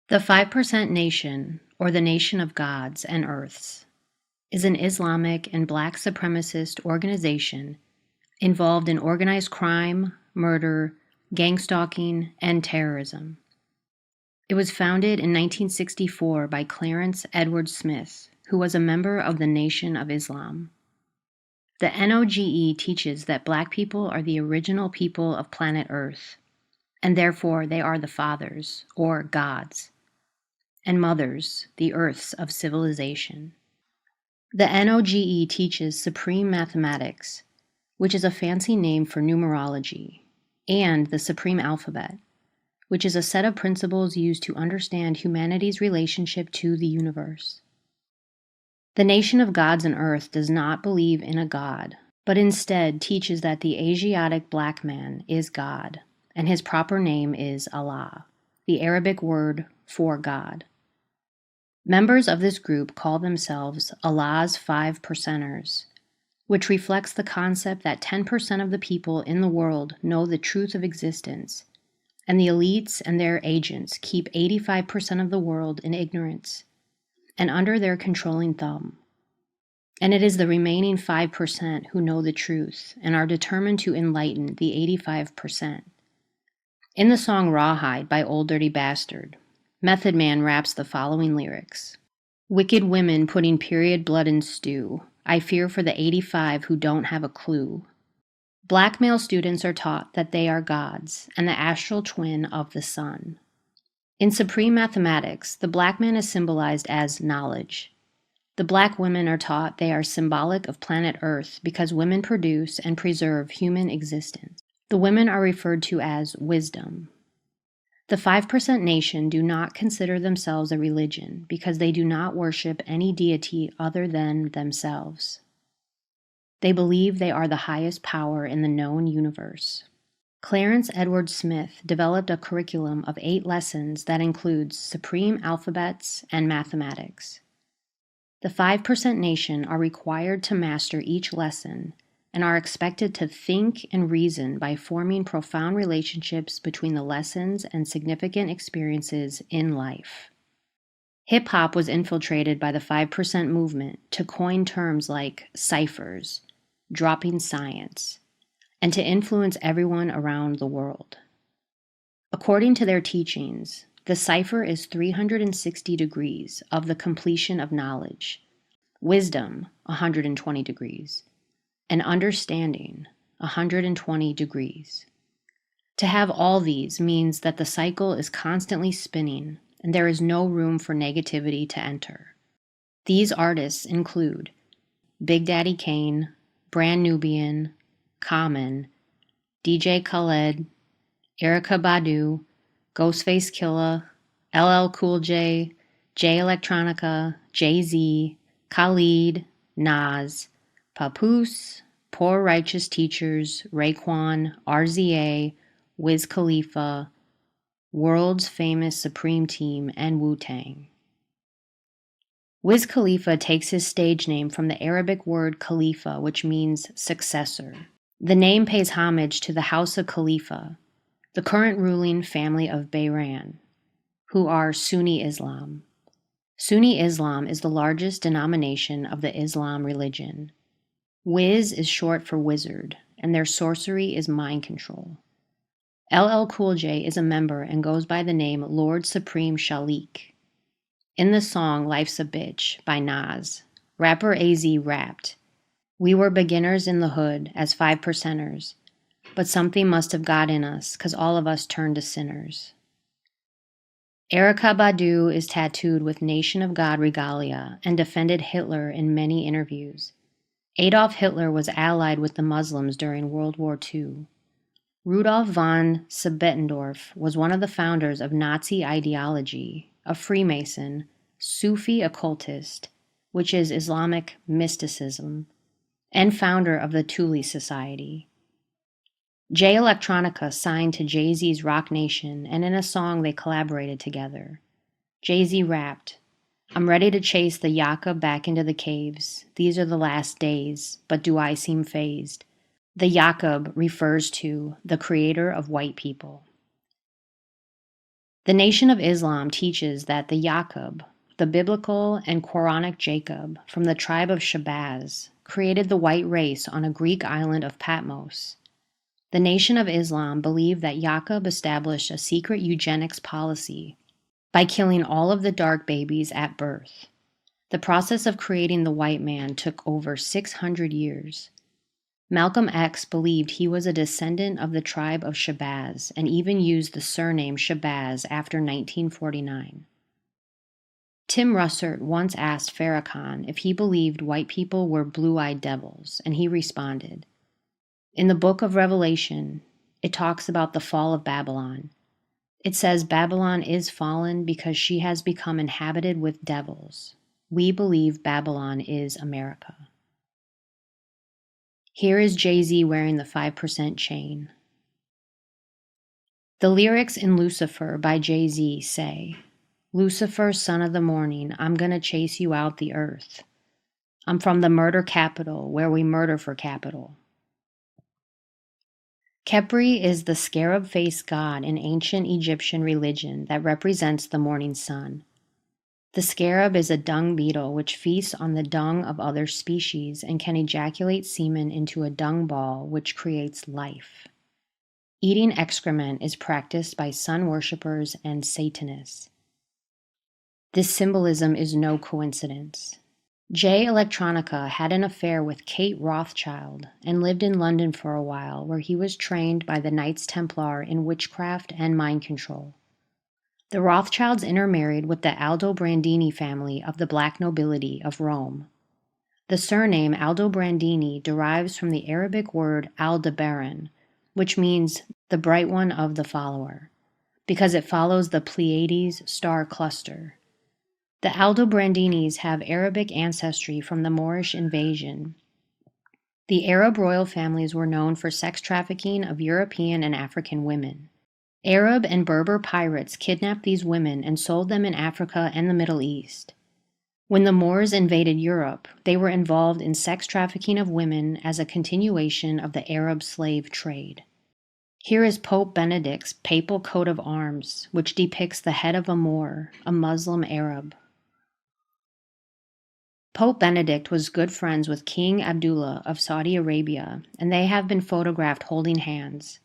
The 5% Nation, or the Nation of Gods and Earths, is an Islamic and Black supremacist organization involved in organized crime, murder, gang stalking, and terrorism. It was founded in 1964 by Clarence Edward Smith, who was a member of the Nation of Islam. The NOGE teaches that Black people are the original people of planet Earth, and therefore they are the fathers, or gods, and mothers, the earths of civilization. The NOGE teaches supreme mathematics, which is a fancy name for numerology, and the supreme alphabet, which is a set of principles used to understand humanity's relationship to the universe. The Nation of Gods and Earth does not believe in a God, but instead teaches that the Asiatic Black man is God, and his proper name is Allah, the Arabic word for God. Members of this group call themselves Allah's 5%ers, which reflects the concept that 10% of the people in the world know the truth of existence, and the elites and their agents keep 85% of the world in ignorance and under their controlling thumb. And it is the remaining 5% who know the truth and are determined to enlighten the 85%. In the song Rawhide by Old Dirty Bastard, Method Man raps the following lyrics. Wicked women putting period blood in stew. I fear for the 85 who don't have a clue. Black male students are taught that they are gods and the astral twin of the sun. In supreme mathematics, the Black man is symbolized as knowledge. The Black women are taught they are symbolic of planet Earth because women produce and preserve human existence. The women are referred to as wisdom. The 5% Nation do not consider themselves a religion because they do not worship any deity other than themselves. They believe they are the highest power in the known universe. Clarence Edward Smith developed a curriculum of 8 lessons that includes supreme alphabets and mathematics. The 5% Nation are required to master each lesson and are expected to think and reason by forming profound relationships between the lessons and significant experiences in life. Hip-hop was infiltrated by the 5% movement to coin terms like ciphers, dropping science, and to influence everyone around the world. According to their teachings, the cipher is 360 degrees of the completion of knowledge, wisdom 120 degrees, and understanding 120 degrees. To have all these means that the cycle is constantly spinning and there is no room for negativity to enter. These artists include Big Daddy Kane, Brand Nubian, Common, DJ Khaled, Erykah Badu, Ghostface Killah, LL Cool J, Jay Electronica, Jay-Z, Khalid, Nas, Papoose, Poor Righteous Teachers, Raekwon, RZA, Wiz Khalifa, World's Famous Supreme Team, and Wu-Tang. Wiz Khalifa takes his stage name from the Arabic word Khalifa, which means successor. The name pays homage to the House of Khalifa, the current ruling family of Bahrain, who are Sunni Islam. Sunni Islam is the largest denomination of the Islam religion. Wiz is short for wizard, and their sorcery is mind control. LL Cool J is a member and goes by the name Lord Supreme Shalik. In the song Life's a Bitch by Nas, rapper AZ rapped, "We were beginners in the hood as 5%ers, but something must have got in us 'cause all of us turned to sinners." Erykah Badu is tattooed with Nation of God regalia and defended Hitler in many interviews. Adolf Hitler was allied with the Muslims during World War II. Rudolf von Siebentendorf was one of the founders of Nazi ideology, a Freemason, Sufi occultist, which is Islamic mysticism, and founder of the Thule Society. Jay Electronica signed to Jay-Z's Rock Nation, and in a song they collaborated together. Jay-Z rapped, "I'm ready to chase the Yaka back into the caves. These are the last days, but do I seem phased?" The Yaqub refers to the creator of white people. The Nation of Islam teaches that the Yaqub, the biblical and Quranic Jacob from the tribe of Shabazz, created the white race on a Greek island of Patmos. The Nation of Islam believed that Yaqub established a secret eugenics policy by killing all of the dark babies at birth. The process of creating the white man took over 600 years. Malcolm X believed he was a descendant of the tribe of Shabazz and even used the surname Shabazz after 1949. Tim Russert once asked Farrakhan if he believed white people were blue-eyed devils, and he responded, "In the book of Revelation, it talks about the fall of Babylon. It says Babylon is fallen because she has become inhabited with devils. We believe Babylon is America." Here is Jay-Z wearing the 5% chain. The lyrics in Lucifer by Jay-Z say, "Lucifer, son of the morning, I'm gonna chase you out the earth. I'm from the murder capital where we murder for capital." Khepri is the scarab-faced god in ancient Egyptian religion that represents the morning sun. The scarab is a dung beetle which feasts on the dung of other species and can ejaculate semen into a dung ball which creates life. Eating excrement is practiced by sun worshippers and Satanists. This symbolism is no coincidence. Jay Electronica had an affair with Kate Rothschild and lived in London for a while, where he was trained by the Knights Templar in witchcraft and mind control. The Rothschilds intermarried with the Aldobrandini family of the black nobility of Rome. The surname Aldobrandini derives from the Arabic word Aldebaran, which means the bright one of the follower, because it follows the Pleiades star cluster. The Aldobrandinis have Arabic ancestry from the Moorish invasion. The Arab royal families were known for sex trafficking of European and African women. Arab and Berber pirates kidnapped these women and sold them in Africa and the Middle East. When the Moors invaded Europe, they were involved in sex trafficking of women as a continuation of the Arab slave trade. Here is Pope Benedict's papal coat of arms, which depicts the head of a Moor, a Muslim Arab. Pope Benedict was good friends with King Abdullah of Saudi Arabia, and they have been photographed holding hands.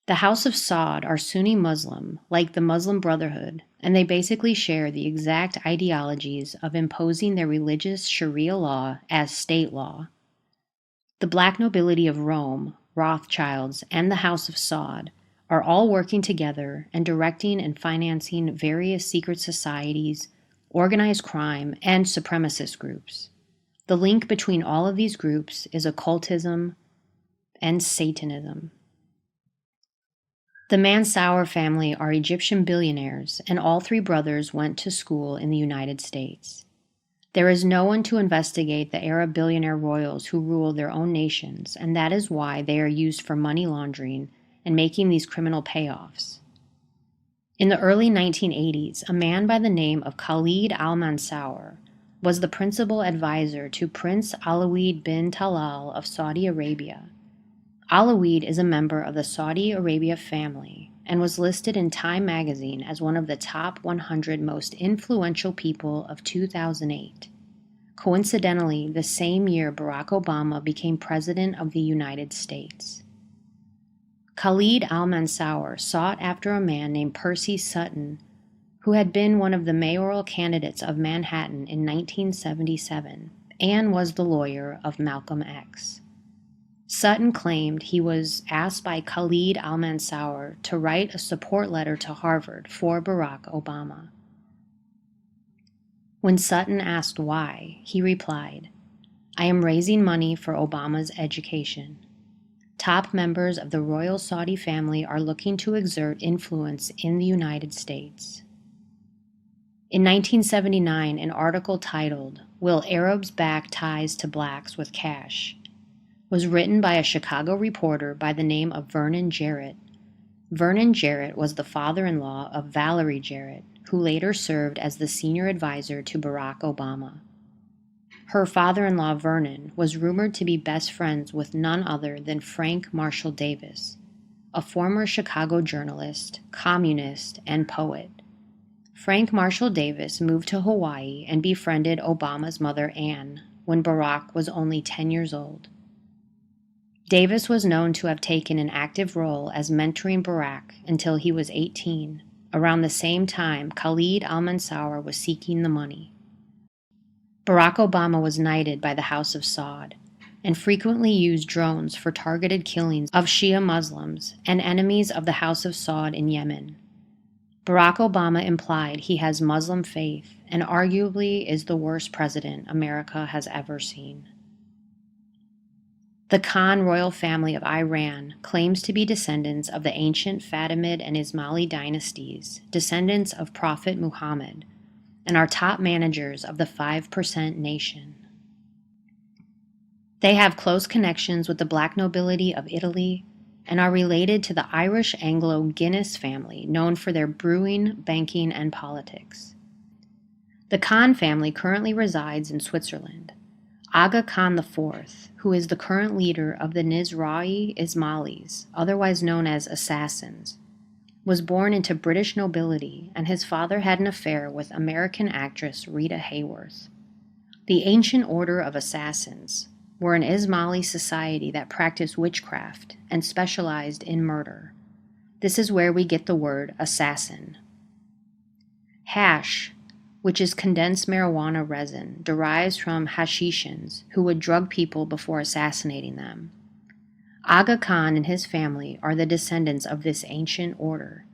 The House of Saud are Sunni Muslim, like the Muslim Brotherhood, and they basically share the exact ideologies of imposing their religious Sharia law as state law. The black nobility of Rome, Rothschilds, and the House of Saud are all working together and directing and financing various secret societies, organized crime, and supremacist groups. The link between all of these groups is occultism and Satanism. The Mansour family are Egyptian billionaires, and all three brothers went to school in the United States. There is no one to investigate the Arab billionaire royals who rule their own nations, and that is why they are used for money laundering and making these criminal payoffs. In the early 1980s, a man by the name of Khalid al-Mansour was the principal advisor to Prince Alawid bin Talal of Saudi Arabia. Alawid is a member of the Saudi Arabia family and was listed in Time magazine as one of the top 100 most influential people of 2008. Coincidentally, the same year Barack Obama became president of the United States. Khalid al-Mansour sought after a man named Percy Sutton, who had been one of the mayoral candidates of Manhattan in 1977 and was the lawyer of Malcolm X. Sutton claimed he was asked by Khalid al-Mansour to write a support letter to Harvard for Barack Obama. When Sutton asked why, he replied, "I am raising money for Obama's education. Top members of the royal Saudi family are looking to exert influence in the United States." In 1979, an article titled, "Will Arabs Back Ties to Blacks with Cash?" was written by a Chicago reporter by the name of Vernon Jarrett. Vernon Jarrett was the father-in-law of Valerie Jarrett, who later served as the senior advisor to Barack Obama. Her father-in-law, Vernon, was rumored to be best friends with none other than Frank Marshall Davis, a former Chicago journalist, communist, and poet. Frank Marshall Davis moved to Hawaii and befriended Obama's mother, Anne, when Barack was only 10 years old. Davis was known to have taken an active role as mentoring Barack until he was 18, around the same time Khalid al-Mansour was seeking the money. Barack Obama was knighted by the House of Saud and frequently used drones for targeted killings of Shia Muslims and enemies of the House of Saud in Yemen. Barack Obama implied he has Muslim faith and arguably is the worst president America has ever seen. The Khan royal family of Iran claims to be descendants of the ancient Fatimid and Ismaili dynasties, descendants of Prophet Muhammad, and are top managers of the 5% nation. They have close connections with the black nobility of Italy and are related to the Irish Anglo-Guinness family known for their brewing, banking, and politics. The Khan family currently resides in Switzerland. Aga Khan IV, who is the current leader of the Nizra'i Ismailis, otherwise known as assassins, was born into British nobility, and his father had an affair with American actress Rita Hayworth. The Ancient Order of Assassins were an Ismaili society that practiced witchcraft and specialized in murder. This is where we get the word assassin. Hash, which is condensed marijuana resin, derives from Hashishans, who would drug people before assassinating them. Aga Khan and his family are the descendants of this ancient order.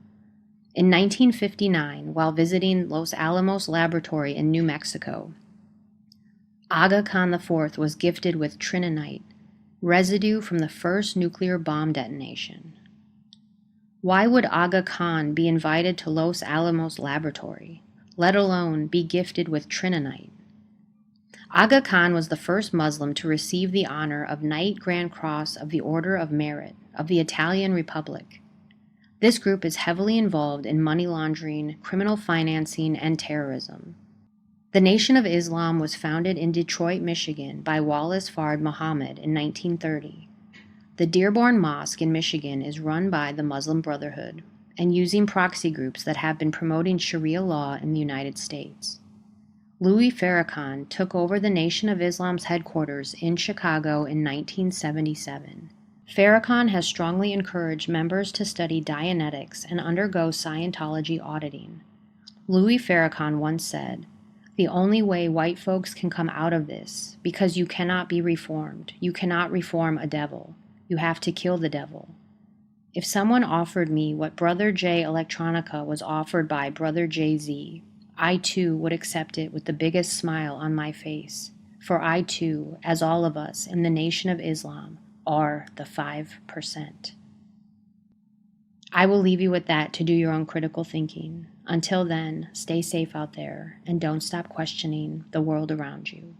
In 1959, while visiting Los Alamos Laboratory in New Mexico, Aga Khan IV was gifted with trinonite, residue from the first nuclear bomb detonation. Why would Aga Khan be invited to Los Alamos Laboratory, let alone be gifted with trinonite? Aga Khan was the first Muslim to receive the honor of Knight Grand Cross of the Order of Merit of the Italian Republic. This group is heavily involved in money laundering, criminal financing, and terrorism. The Nation of Islam was founded in Detroit, Michigan by Wallace Fard Muhammad in 1930. The Dearborn Mosque in Michigan is run by the Muslim Brotherhood and using proxy groups that have been promoting Sharia law in the United States. Louis Farrakhan took over the Nation of Islam's headquarters in Chicago in 1977. Farrakhan has strongly encouraged members to study Dianetics and undergo Scientology auditing. Louis Farrakhan once said, "The only way white folks can come out of this, because you cannot be reformed. You cannot reform a devil. You have to kill the devil. If someone offered me what Brother J Electronica was offered by Brother Jay-Z, I too would accept it with the biggest smile on my face, for I too, as all of us in the Nation of Islam, are the 5%. I will leave you with that to do your own critical thinking. Until then, stay safe out there and don't stop questioning the world around you.